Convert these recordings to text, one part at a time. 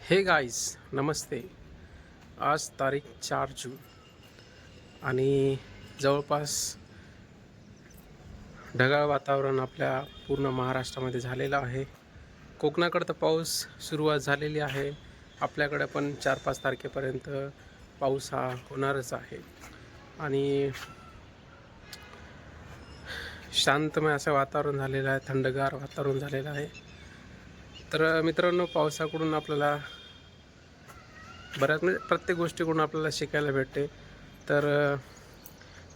हे गाईज नमस्ते. आज तारीख 4 जून आणि जवळपास ढगाळ वातावरण आपल्या पूर्ण महाराष्ट्रामध्ये झालेलं आहे. कोकणाकडं तर पाऊस सुरुवात झालेली आहे. आपल्याकडे पण 4-5 तारखेपर्यंत पाऊस हा होणारच आहे आणि शांतमय असं वातावरण झालेलं आहे, थंडगार वातावरण झालेलं आहे. तर मित्रांनो, पावसाकडून आपल्याला बऱ्याच म्हणजे प्रत्येक गोष्टीकडून आपल्याला शिकायला भेटते. तर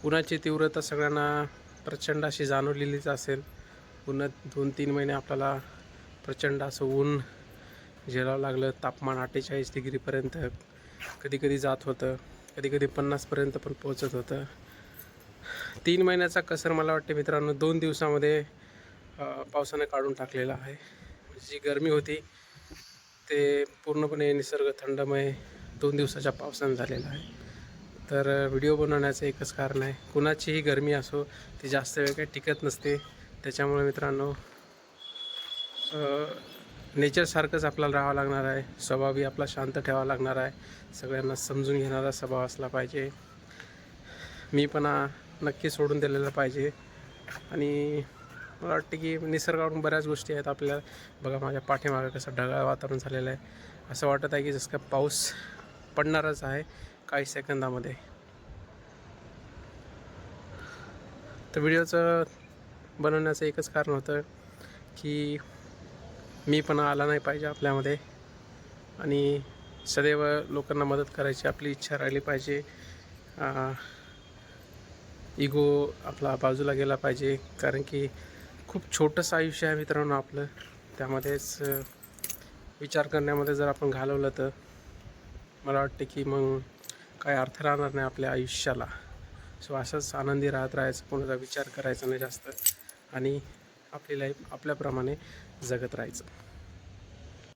उन्हाची तीव्रता सगळ्यांना प्रचंड अशी जाणवलेलीच असेल. पुन्हा 2-3 महिने आपल्याला प्रचंड असं ऊन झेलावं लागलं. तापमान 48 डिग्रीपर्यंत कधी जात होतं, कधी 50पर्यंत पण पोहोचत होतं. 3 महिन्याचा कसर मला वाटते मित्रांनो 2 दिवसामध्ये पावसाने काढून टाकलेला आहे. जी गरमी होती ते पूर्णपणे निसर्ग थंडमय 2 दिवसाच्या पावसाने झालेला आहे. तर व्हिडिओ बनवण्याचं एकच कारण आहे, कुणाचीही गरमी असो ती जास्त वेळ काही टिकत नसते. त्याच्यामुळे मित्रांनो नेचरसारखंच आपल्याला राहावं लागणार आहे. स्वभावही आपला शांत ठेवावा लागणार आहे. सगळ्यांना समजून घेणारा स्वभाव असला पाहिजे. मीपणा नक्की सोडून दिलेला पाहिजे. आणि मला वाटतं की निसर्गावरून बऱ्याच गोष्टी आहेत आपल्याला. बघा माझ्या पाठीमागं कसं ढगाळ वातावरण झालेलं आहे. असं वाटत आहे की जसं काय पाऊस पडणारच आहे काही सेकंदामध्ये. तर व्हिडिओचं बनवण्याचं एकच कारण होतं की मीपणा आला नाही पाहिजे आपल्यामध्ये आणि सदैव लोकांना मदत करायची आपली इच्छा राहिली पाहिजे. इगो आपला बाजूला गेला पाहिजे, कारण की खूप छोटंसं आयुष्य आहे मित्रांनो आपलं. त्यामध्येच विचार करण्यामध्ये जर आपण घालवलं तर मला वाटते की मग काय अर्थ राहणार नाही आपल्या आयुष्याला. सो असंच आनंदी राहायचं, कोणाचा विचार करायचा नाही जास्त आणि आपली लाईफ आपल्याप्रमाणे जगत राहायचं.